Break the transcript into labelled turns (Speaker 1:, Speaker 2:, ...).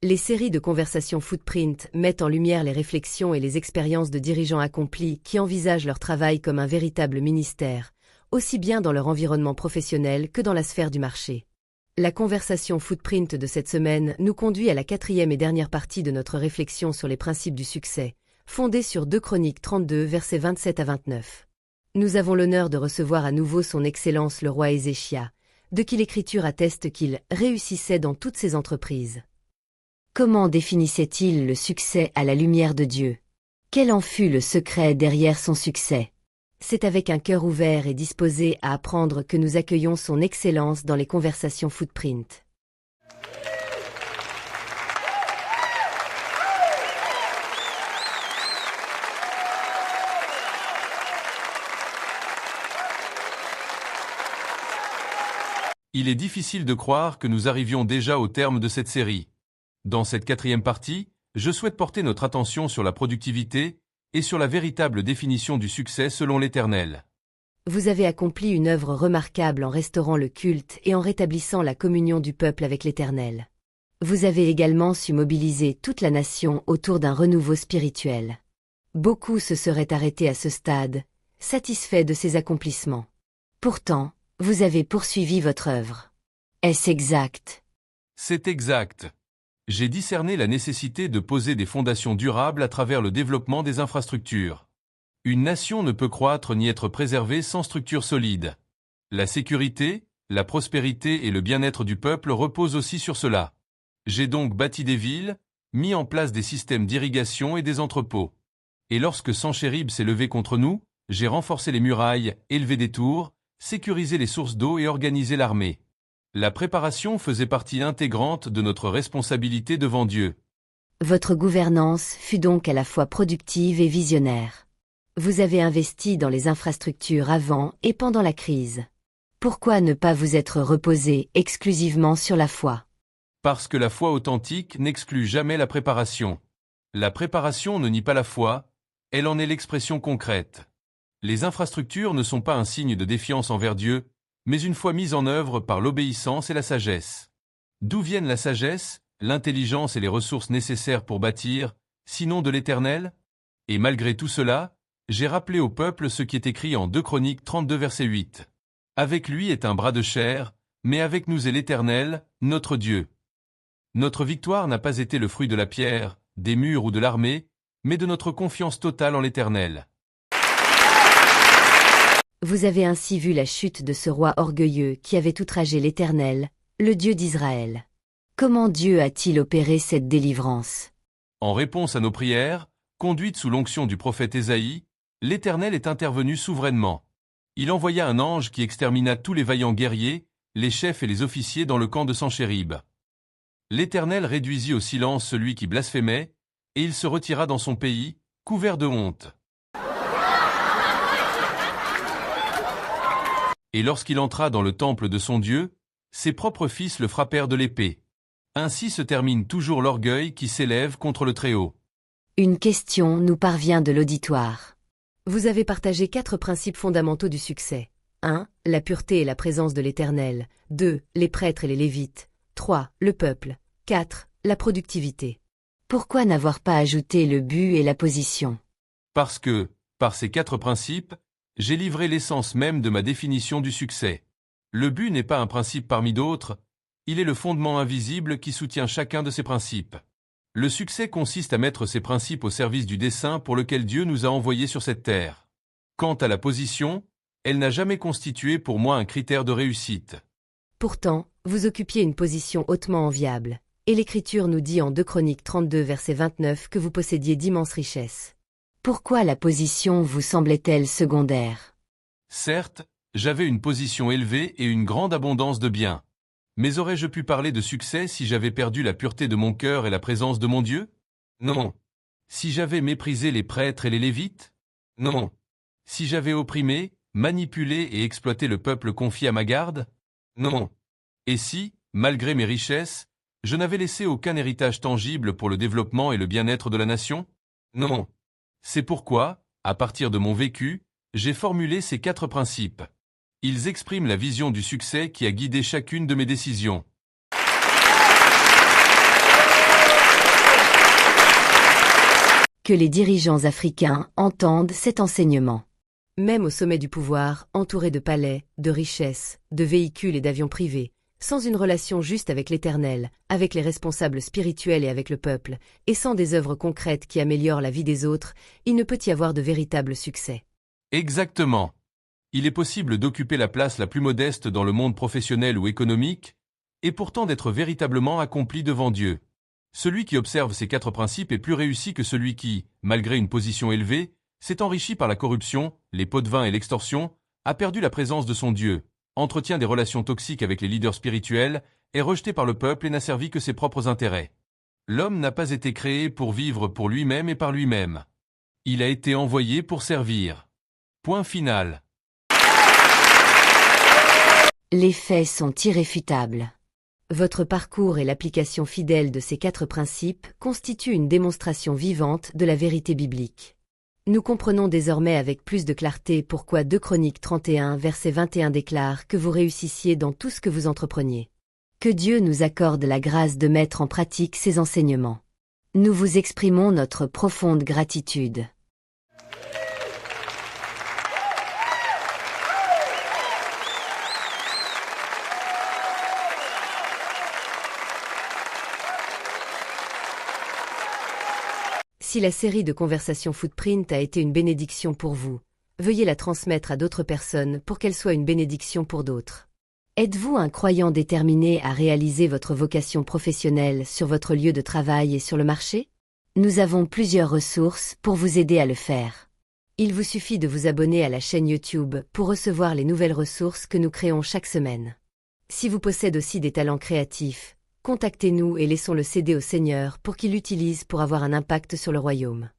Speaker 1: Les séries de conversations Footprint mettent en lumière les réflexions et les expériences de dirigeants accomplis qui envisagent leur travail comme un véritable ministère, aussi bien dans leur environnement professionnel que dans la sphère du marché. La conversation Footprint de cette semaine nous conduit à la 4e et dernière partie de notre réflexion sur les principes du succès, fondée sur 2 Chroniques 32 versets 27 à 29. Nous avons l'honneur de recevoir à nouveau son Excellence le roi Ézéchia, de qui l'Écriture atteste qu'il réussissait dans toutes ses entreprises. Comment définissait-il le succès à la lumière de Dieu? Quel en fut le secret derrière son succès? C'est avec un cœur ouvert et disposé à apprendre que nous accueillons son Excellence dans les conversations Footprint.
Speaker 2: Il est difficile de croire que nous arrivions déjà au terme de cette série. Dans cette 4e partie, je souhaite porter notre attention sur la productivité et sur la véritable définition du succès selon l'Éternel.
Speaker 1: Vous avez accompli une œuvre remarquable en restaurant le culte et en rétablissant la communion du peuple avec l'Éternel. Vous avez également su mobiliser toute la nation autour d'un renouveau spirituel. Beaucoup se seraient arrêtés à ce stade, satisfaits de ces accomplissements. Pourtant, vous avez poursuivi votre œuvre. Est-ce exact?
Speaker 2: C'est exact. J'ai discerné la nécessité de poser des fondations durables à travers le développement des infrastructures. Une nation ne peut croître ni être préservée sans structure solide. La sécurité, la prospérité et le bien-être du peuple reposent aussi sur cela. J'ai donc bâti des villes, mis en place des systèmes d'irrigation et des entrepôts. Et lorsque Sanchérib s'est levé contre nous, j'ai renforcé les murailles, élevé des tours, sécurisé les sources d'eau et organisé l'armée. La préparation faisait partie intégrante de notre responsabilité devant Dieu.
Speaker 1: Votre gouvernance fut donc à la fois productive et visionnaire. Vous avez investi dans les infrastructures avant et pendant la crise. Pourquoi ne pas vous être reposé exclusivement sur la foi?
Speaker 2: Parce que la foi authentique n'exclut jamais la préparation. La préparation ne nie pas la foi, elle en est l'expression concrète. Les infrastructures ne sont pas un signe de défiance envers Dieu, mais une foi mise en œuvre par l'obéissance et la sagesse. D'où viennent la sagesse, l'intelligence et les ressources nécessaires pour bâtir, sinon de l'Éternel? Et malgré tout cela, j'ai rappelé au peuple ce qui est écrit en 2 Chroniques 32 verset 8. Avec lui est un bras de chair, mais avec nous est l'Éternel, notre Dieu. Notre victoire n'a pas été le fruit de la pierre, des murs ou de l'armée, mais de notre confiance totale en l'Éternel.
Speaker 1: Vous avez ainsi vu la chute de ce roi orgueilleux qui avait outragé l'Éternel, le Dieu d'Israël. Comment Dieu a-t-il opéré cette délivrance?
Speaker 2: En réponse à nos prières, conduites sous l'onction du prophète Ésaïe, l'Éternel est intervenu souverainement. Il envoya un ange qui extermina tous les vaillants guerriers, les chefs et les officiers dans le camp de Sanchérib. L'Éternel réduisit au silence celui qui blasphémait, et il se retira dans son pays, couvert de honte. Et lorsqu'il entra dans le temple de son Dieu, ses propres fils le frappèrent de l'épée. Ainsi se termine toujours l'orgueil qui s'élève contre le Très-Haut.
Speaker 1: Une question nous parvient de l'auditoire. Vous avez partagé 4 principes fondamentaux du succès. 1. La pureté et la présence de l'Éternel. 2. Les prêtres et les Lévites. 3. Le peuple. 4. La productivité. Pourquoi n'avoir pas ajouté le but et la position?
Speaker 2: Parce que, par ces 4 principes, j'ai livré l'essence même de ma définition du succès. Le but n'est pas un principe parmi d'autres, il est le fondement invisible qui soutient chacun de ces principes. Le succès consiste à mettre ces principes au service du dessein pour lequel Dieu nous a envoyés sur cette terre. Quant à la position, elle n'a jamais constitué pour moi un critère de réussite.
Speaker 1: Pourtant, vous occupiez une position hautement enviable, et l'Écriture nous dit en 2 Chroniques 32 verset 29 que vous possédiez d'immenses richesses. Pourquoi la position vous semblait-elle secondaire?
Speaker 2: Certes, j'avais une position élevée et une grande abondance de biens. Mais aurais-je pu parler de succès si j'avais perdu la pureté de mon cœur et la présence de mon Dieu? Non. Si j'avais méprisé les prêtres et les Lévites? Non. Si j'avais opprimé, manipulé et exploité le peuple confié à ma garde? Non. Et si, malgré mes richesses, je n'avais laissé aucun héritage tangible pour le développement et le bien-être de la nation? Non. C'est pourquoi, à partir de mon vécu, j'ai formulé ces 4 principes. Ils expriment la vision du succès qui a guidé chacune de mes décisions.
Speaker 1: Que les dirigeants africains entendent cet enseignement. Même au sommet du pouvoir, entourés de palais, de richesses, de véhicules et d'avions privés, sans une relation juste avec l'Éternel, avec les responsables spirituels et avec le peuple, et sans des œuvres concrètes qui améliorent la vie des autres, il ne peut y avoir de véritable succès.
Speaker 2: Exactement. Il est possible d'occuper la place la plus modeste dans le monde professionnel ou économique, et pourtant d'être véritablement accompli devant Dieu. Celui qui observe ces 4 principes est plus réussi que celui qui, malgré une position élevée, s'est enrichi par la corruption, les pots de vin et l'extorsion, a perdu la présence de son Dieu, entretient des relations toxiques avec les leaders spirituels, est rejeté par le peuple et n'a servi que ses propres intérêts. L'homme n'a pas été créé pour vivre pour lui-même et par lui-même. Il a été envoyé pour servir. Point final.
Speaker 1: Les faits sont irréfutables. Votre parcours et l'application fidèle de ces 4 principes constituent une démonstration vivante de la vérité biblique. Nous comprenons désormais avec plus de clarté pourquoi 2 Chroniques 31 verset 21 déclare que vous réussissiez dans tout ce que vous entrepreniez. Que Dieu nous accorde la grâce de mettre en pratique ces enseignements. Nous vous exprimons notre profonde gratitude. Si la série de conversations Footprint a été une bénédiction pour vous, veuillez la transmettre à d'autres personnes pour qu'elle soit une bénédiction pour d'autres. Êtes-vous un croyant déterminé à réaliser votre vocation professionnelle sur votre lieu de travail et sur le marché? Nous avons plusieurs ressources pour vous aider à le faire. Il vous suffit de vous abonner à la chaîne YouTube pour recevoir les nouvelles ressources que nous créons chaque semaine. Si vous possédez aussi des talents créatifs, contactez-nous et laissons-le céder au Seigneur pour qu'il l'utilise pour avoir un impact sur le royaume.